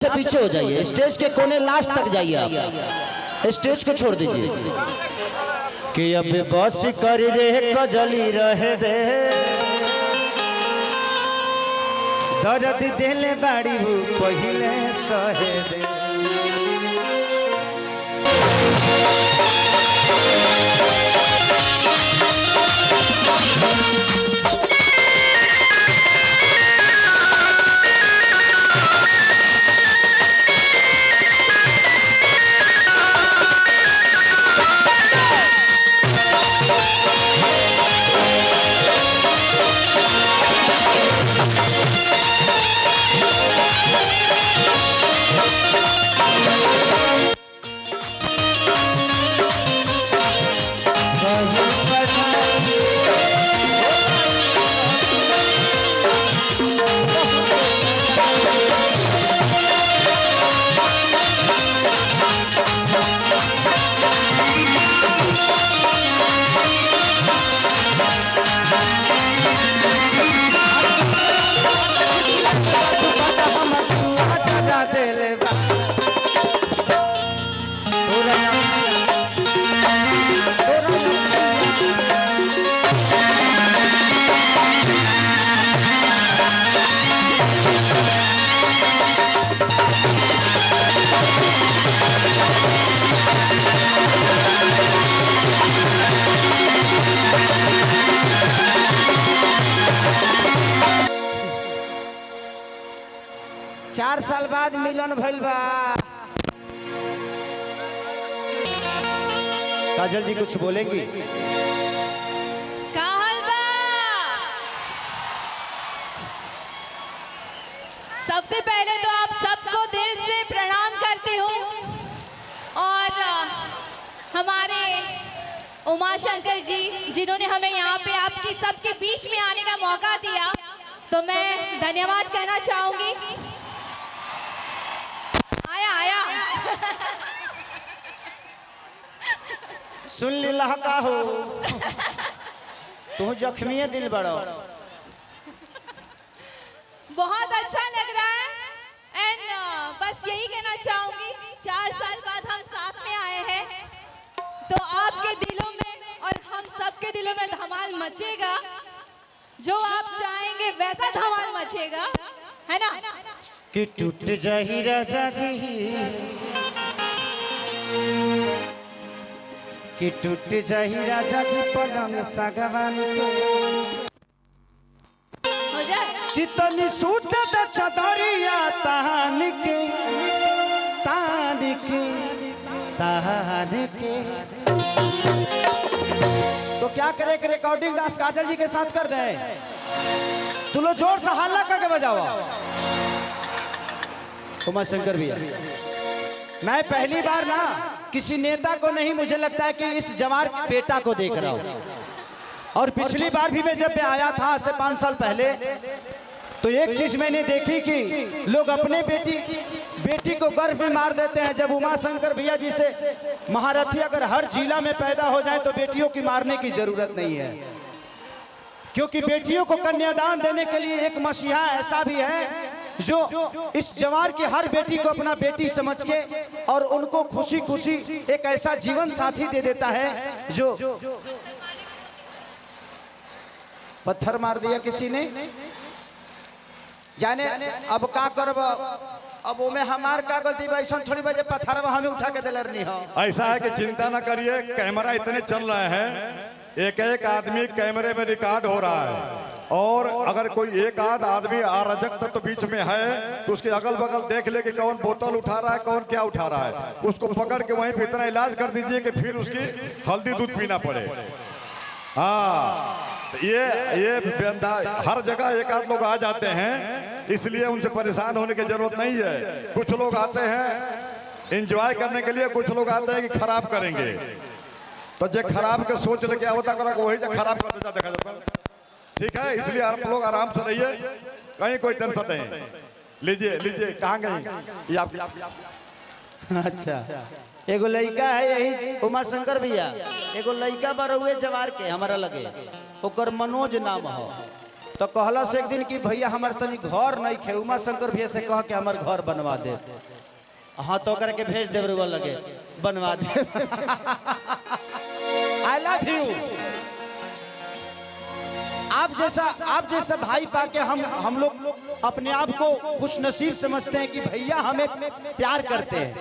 से पीछे हो जाइए, स्टेज के कोने लास्ट तक जाइए, आप स्टेज को छोड़ दीजिए। कि अब बस कर रे कजली रहे दे, दर्द दिले बाड़ी पहले सहे दे। चार साल बाद मिलन भइल बा। काजल जी कुछ बोलेंगी? सबसे पहले तो आप सबको दिल से प्रणाम करती हूँ और हमारे उमा शंकर जी जिन्होंने हमें यहाँ पे आपकी सबके बीच में आने का मौका दिया, तो मैं धन्यवाद कहना चाहूंगी। आया सुन ली लहका हो तू जख्मी दिल बड़ो। बहुत अच्छा लग रहा है एंड बस यही कहना चाहूंगी, 4 साल बाद हम साथ में आए हैं तो आपके दिलों में और हम सबके दिलों में धमाल मचेगा। जो आप चाहेंगे वैसा धमाल मचेगा, है ना? कि टूट जाही राजा जी, कि टूट जाही राजा जी पलंग सागवान हो जाए। कि तनी सूत द चदरिया तान के तान के तान के। तो क्या करे कि रिकॉर्डिंग डांस काजल जी के साथ कर दे। तू लो जोर से हल्ला करके बजाओ। उमा शंकर भैया, मैं पहली बार ना किसी नेता को नहीं, मुझे लगता है कि इस जवार बेटा को देख रहा हूँ। और पिछली बार भी मैं जब मैं आया था से 5 साल पहले, तो एक चीज मैंने देखी कि लोग अपने बेटी को गर्भ में मार देते हैं। जब उमा शंकर भैया जी से महारथी अगर हर जिला में पैदा हो जाए तो बेटियों की मारने की जरूरत नहीं है, क्योंकि बेटियों को कन्यादान देने के लिए एक मसीहा ऐसा भी है जो इस जवार की हर बेटी को अपना बेटी समझ के और उनको खुशी खुशी एक ऐसा जीवन साथी दे देता है। जो पत्थर मार दिया किसी ने, जाने अब का करब, अब वो में हमार का गलती वैसा थोड़ी बजे पत्थर हमें उठा के दिलर नहीं हो। ऐसा है कि चिंता ना करिए, कैमरा इतने चल रहे हैं, एक एक आदमी कैमरे में रिकॉर्ड हो रहा है। और अगर कोई एक आध आदमी अराजक तत्व बीच में है तो उसके अगल बगल देख ले कि कौन बोतल उठा रहा है, कौन क्या उठा रहा है, उसको पकड़ के वहीं पे इतना इलाज कर दीजिए कि फिर उसकी हल्दी दूध पीना पड़े। हाँ, ये हर जगह एक आध लोग आ जाते हैं, इसलिए उनसे परेशान होने की जरूरत नहीं है। कुछ लोग आते हैं एंजॉय करने के लिए, कुछ लोग आते हैं कि खराब करेंगे। तो जो खराब के सोच ले क्या होता करा वही जो खराब कर देता देखा जाता। ठीक है, इसलिए आप लोग आराम से रहिए, कहीं कोई टेंशन नहीं। लीजिए लीजिए, कहाँ गई आप? अच्छा, एगो लड़का है यही उमा शंकर भैया, एगो लड़का बड़ हुए जवार के हमारा लगे, ओकर मनोज नाम हो। तो कहला से एक दिन कि भैया हमार तनी घर नहीं खे, उमा शंकर भैया से कह के हमार घर बनवा दे। हाँ तो करके भेज दे रुआ लगे बनवा दे। I love you. आप जैसा भाई पाके हम लोग अपने आप को खुश नसीब समझते हैं कि भैया हमें प्यार करते हैं।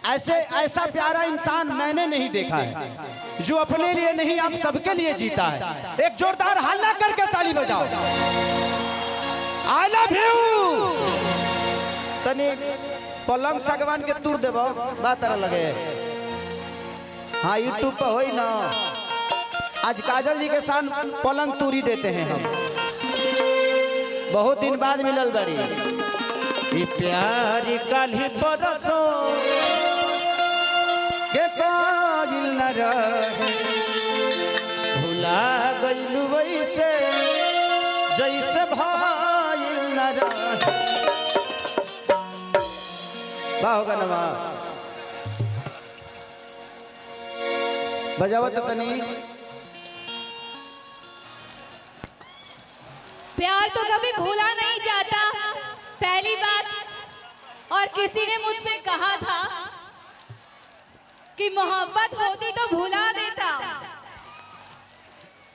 ऐसा प्यारा इंसान मैंने नहीं देखा है जो अपने लिए नहीं आप सबके लिए जीता है। एक जोरदार हल्ला करके ताली बजाओ। I love you. तनी पलंग सागवान के तूर देबो बात लगे। हाँ यूट्यूब पर होई ना, आज काजल जी के साथ पलंग तूरी देते हैं हम। बहुत दिन बाद मिलल बड़ी ई प्यारी काली परसों के काजिल न रहे, भुला गइलू वैसे जैसे भाइल न रहे। बा होगा ना बजाओ तो तनी। प्यार तो कभी भूला नहीं जाता, पहली बात। और किसी ने मुझसे कहा था कि मोहब्बत होती तो भुला देता,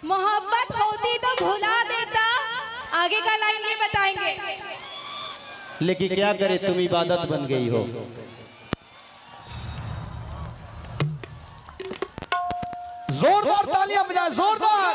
मोहब्बत होती तो भुला देता। आगे का लाइन ये बताएंगे। लेकिन क्या करे तुम इबादत बन गई हो। जोरदार तालियां बजाएं, जोरदार।